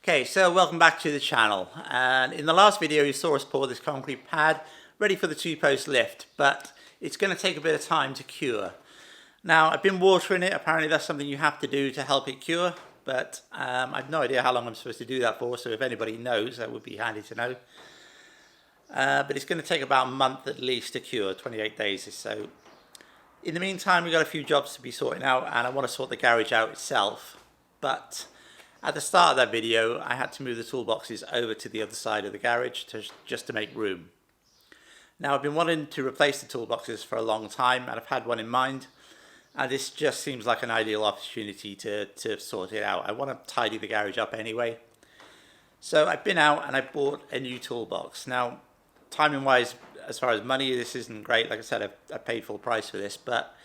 Okay, so welcome back to the channel. And in the last video you saw us pour this concrete pad ready for the two-post lift, but it's going to take a bit of time to cure. Now I've been watering it. Apparently that's something you have to do to help it cure, but I've no idea how long I'm supposed to do that for, so if anybody knows that would be handy to know. But it's going to take about a month at least to cure, 28 days or so. In the meantime, we've got a few jobs to be sorting out, and I want to sort the garage out itself. But at the start of that video, I had to move the toolboxes over to the other side of the garage just to make room. Now, I've been wanting to replace the toolboxes for a long time, and I've had one in mind. And this just seems like an ideal opportunity to sort it out. I want to tidy the garage up anyway. So I've been out and I bought a new toolbox. Now, timing wise, as far as money, this isn't great. Like I said, I paid full price for this, but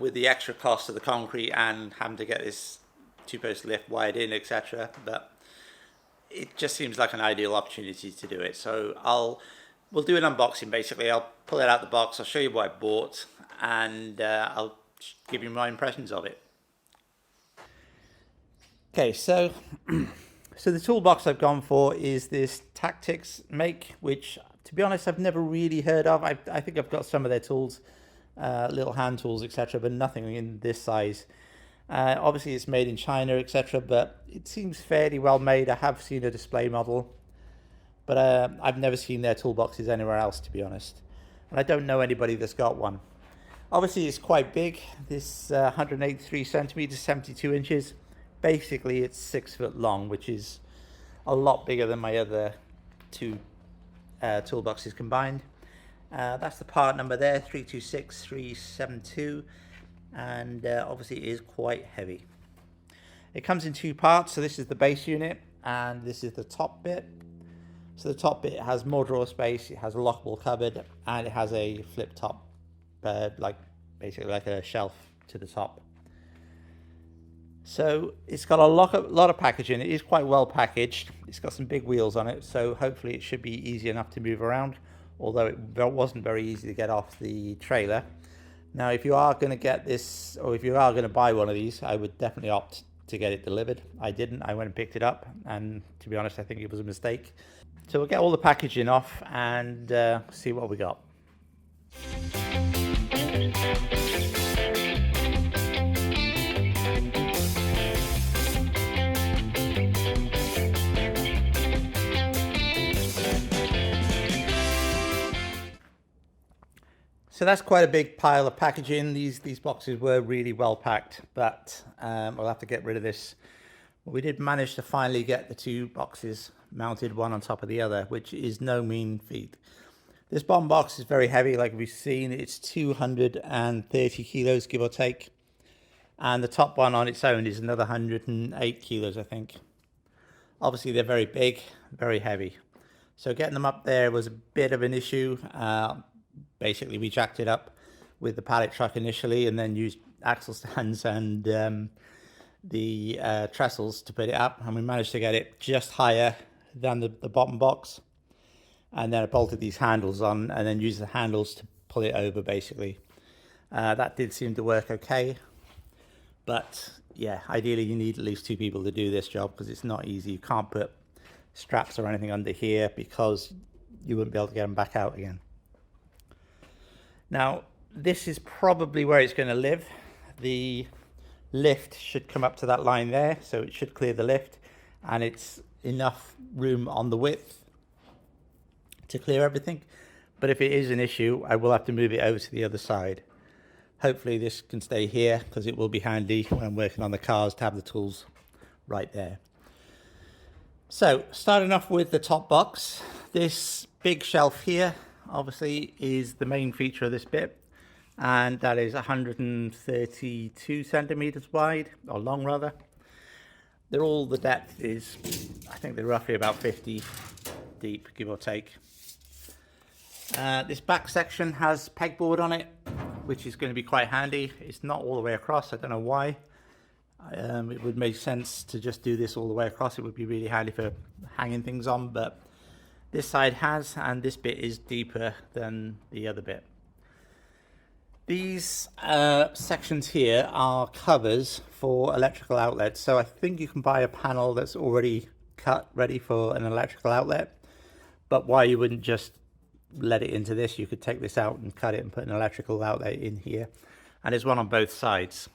with the extra cost of the concrete and having to get this two-post lift wired in, etc., but it just seems like an ideal opportunity to do it. So we'll do an unboxing basically. I'll pull it out the box, I'll show you what I bought, and I'll give you my impressions of it. Okay, so the toolbox I've gone for is this TACTIX make, which to be honest I've never really heard of. I think I've got some of their tools, little hand tools, etc., but nothing in this size. Obviously it's made in China, etc., but it seems fairly well made. I have seen a display model, but I've never seen their toolboxes anywhere else, to be honest, and I don't know anybody that's got one. Obviously it's quite big. This 183 centimeters, 72 inches. Basically it's 6 foot long, which is a lot bigger than my other two toolboxes combined. That's the part number there, 326372, and obviously it is quite heavy. It comes in two parts, so this is the base unit and this is the top bit. So the top bit has more drawer space, it has a lockable cupboard, and it has a flip top, basically like a shelf to the top. So it's got a lot of packaging. It is quite well packaged. It's got some big wheels on it, so hopefully it should be easy enough to move around, although it wasn't very easy to get off the trailer. Now, if you are going to get this, or if you are going to buy one of these, I would definitely opt to get it delivered. I didn't. I went and picked it up, and to be honest, I think it was a mistake. So we'll get all the packaging off and see what we got. So that's quite a big pile of packaging. These boxes were really well packed, but we'll have to get rid of this. We did manage to finally get the two boxes mounted one on top of the other, which is no mean feat. This bottom box is very heavy, like we've seen. It's 230 kilos, give or take. And the top one on its own is another 108 kilos, I think. Obviously, they're very big, very heavy. So getting them up there was a bit of an issue. Basically, we jacked it up with the pallet truck initially and then used axle stands and the trestles to put it up. And we managed to get it just higher than the bottom box. And then I bolted these handles on and then used the handles to pull it over, basically. That did seem to work okay. But yeah, ideally you need at least two people to do this job because it's not easy. You can't put straps or anything under here because you wouldn't be able to get them back out again. Now, this is probably where it's going to live. The lift should come up to that line there, so it should clear the lift, and it's enough room on the width to clear everything. But if it is an issue, I will have to move it over to the other side. Hopefully this can stay here because it will be handy when I'm working on the cars to have the tools right there. So, starting off with the top box, this big shelf here obviously is the main feature of this bit, and that is 132 centimeters wide, or long rather. The depth is, I think they're roughly about 50 deep, give or take. This back section has pegboard on it, which is going to be quite handy. It's not all the way across, I don't know why. It would make sense to just do this all the way across. It would be really handy for hanging things on, but this side has, and this bit is deeper than the other bit. These sections here are covers for electrical outlets. So I think you can buy a panel that's already cut, ready for an electrical outlet. But why you wouldn't just let it into this, you could take this out and cut it and put an electrical outlet in here. And there's one on both sides.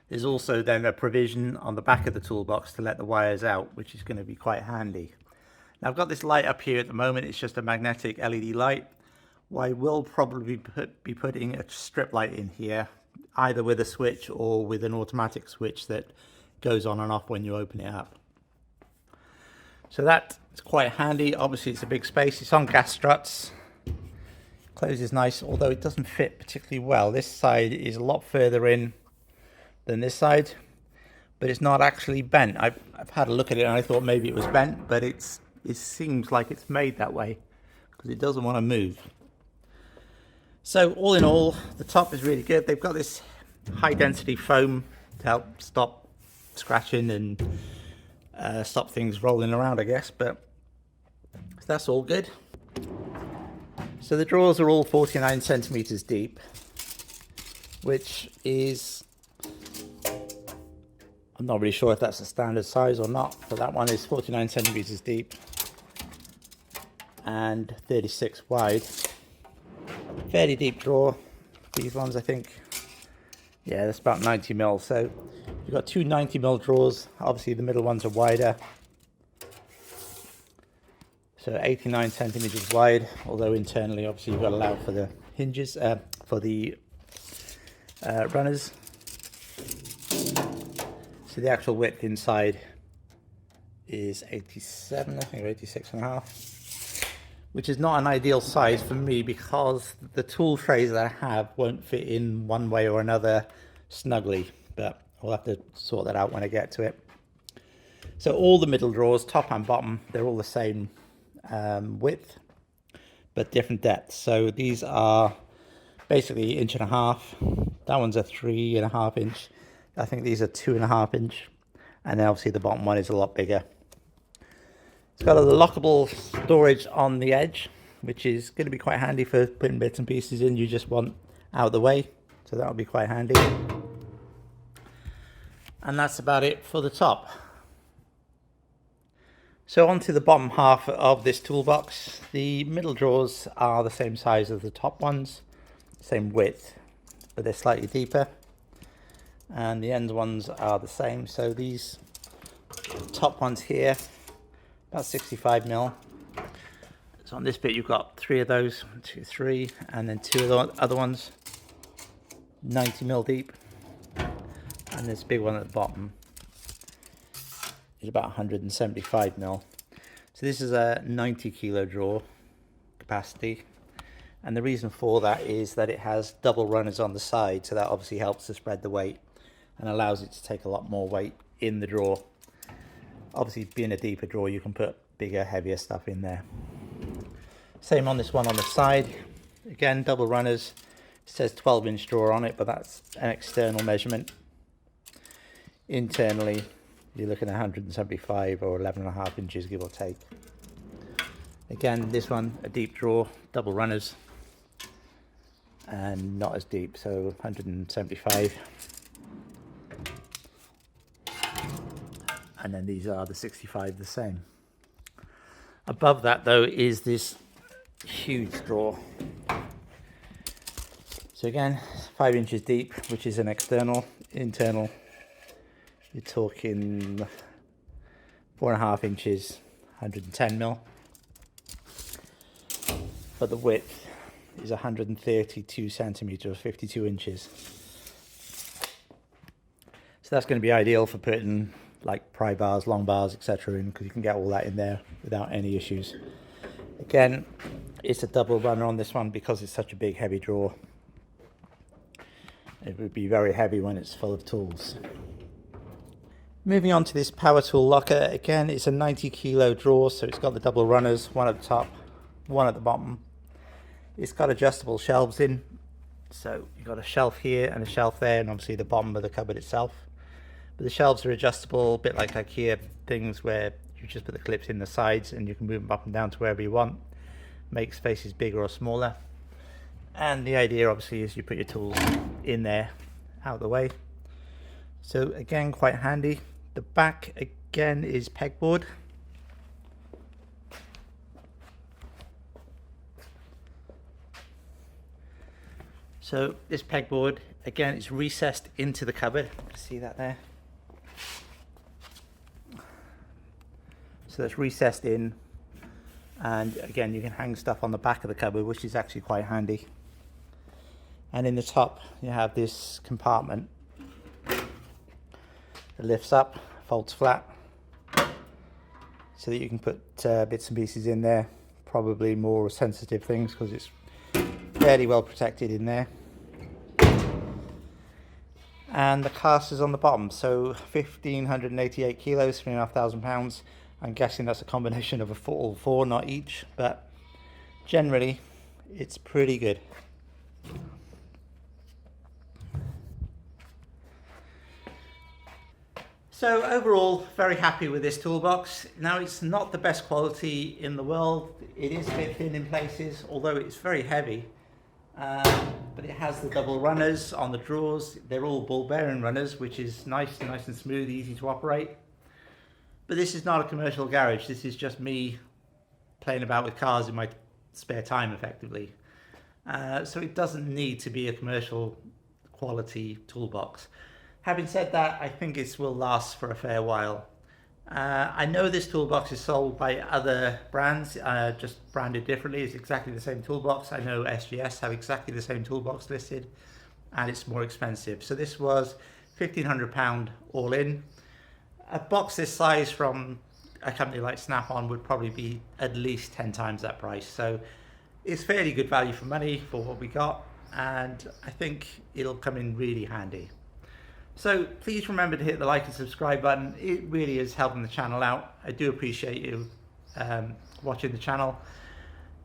There's also then a provision on the back of the toolbox to let the wires out, which is going to be quite handy. Now I've got this light up here at the moment. It's just a magnetic LED light. Well, I will probably be putting a strip light in here, either with a switch or with an automatic switch that goes on and off when you open it up. So that's quite handy. Obviously it's a big space. It's on gas struts. Closes nice, although it doesn't fit particularly well. This side is a lot further in than this side, but it's not actually bent. I've had a look at it and I thought maybe it was bent, but it seems like it's made that way because it doesn't want to move. So all in all, the top is really good. They've got this high density foam to help stop scratching and stop things rolling around, I guess, but that's all good. So the drawers are all 49 centimeters deep, which is, I'm not really sure if that's a standard size or not, but that one is 49 centimeters deep and 36 wide. Fairly deep drawer. These ones, I think, yeah, that's about 90 mil. So you've got two 90 mil drawers. Obviously the middle ones are wider, so 89 centimeters wide, although internally obviously you've got to allow for the hinges, for the runners. So the actual width inside is 87, I think, or 86 and a half, which is not an ideal size for me because the tool trays that I have won't fit in one way or another snugly, but we'll have to sort that out when I get to it. So all the middle drawers, top and bottom, they're all the same width, but different depths. So these are basically 1.5 inches. That one's a 3.5 inch. I think these are 2.5 inch. And then obviously the bottom one is a lot bigger. It's got a lockable storage on the edge, which is going to be quite handy for putting bits and pieces in you just want out of the way. So that'll be quite handy. And that's about it for the top. So onto the bottom half of this toolbox. The middle drawers are the same size as the top ones, same width, but they're slightly deeper. And the end ones are the same. So these top ones here, about 65 mil. So on this bit you've got 3 of those, 1, 2, 3, and then 2 of the other ones, 90 mil deep. And this big one at the bottom is about 175 mil. So this is a 90 kilo drawer capacity. And the reason for that is that it has double runners on the side, so that obviously helps to spread the weight and allows it to take a lot more weight in the drawer. Obviously, being a deeper drawer, you can put bigger, heavier stuff in there. Same on this one on the side. Again, double runners. It says 12-inch drawer on it, but that's an external measurement. Internally, you're looking at 175 or 11.5 inches, give or take. Again, this one, a deep drawer, double runners, and not as deep, so 175. And then these are the 65, the same. Above that though is this huge drawer. So again, 5 inches deep, which is an external. Internal, you're talking 4.5 inches, 110 mil. But the width is 132 centimeters, 52 inches. So that's going to be ideal for putting like pry bars, long bars, etc. in, because you can get all that in there without any issues. Again, it's a double runner on this one because it's such a big heavy drawer. It would be very heavy when it's full of tools. Moving on to this power tool locker. Again, it's a 90 kilo drawer, so it's got the double runners, one at the top, one at the bottom. It's got adjustable shelves in, so you've got a shelf here and a shelf there, and obviously the bottom of the cupboard itself. But the shelves are adjustable, a bit like IKEA things where you just put the clips in the sides and you can move them up and down to wherever you want. Make spaces bigger or smaller. And the idea obviously is you put your tools in there, out of the way. So again, quite handy. The back again is pegboard. So this pegboard, again, it's recessed into the cupboard. See that there? So that's recessed in, and again, you can hang stuff on the back of the cupboard, which is actually quite handy. And in the top, you have this compartment that lifts up, folds flat, so that you can put bits and pieces in there, probably more sensitive things because it's fairly well protected in there. And the casters on the bottom, so 1,588 kilos, 3,500 pounds. I'm guessing that's a combination of all four, not each, but generally it's pretty good. So overall, very happy with this toolbox. Now, it's not the best quality in the world. It is a bit thin in places, although it's very heavy. But it has the double runners on the drawers. They're all ball bearing runners, which is nice and smooth, easy to operate. But this is not a commercial garage. This is just me playing about with cars in my spare time, effectively. So it doesn't need to be a commercial quality toolbox. Having said that, I think it will last for a fair while. I know this toolbox is sold by other brands, just branded differently. It's exactly the same toolbox. I know SGS have exactly the same toolbox listed, and it's more expensive. So this was £1,500 all in. A box this size from a company like Snap-on would probably be at least 10 times that price. So it's fairly good value for money for what we got, and I think it'll come in really handy. So please remember to hit the like and subscribe button. It really is helping the channel out. I do appreciate you watching the channel.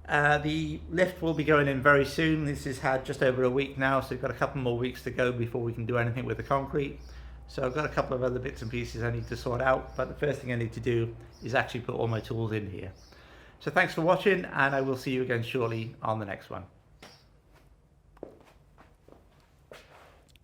The lift will be going in very soon. This has had just over a week now, so we've got a couple more weeks to go before we can do anything with the concrete. So I've got a couple of other bits and pieces I need to sort out, but the first thing I need to do is actually put all my tools in here. So thanks for watching, and I will see you again shortly on the next one.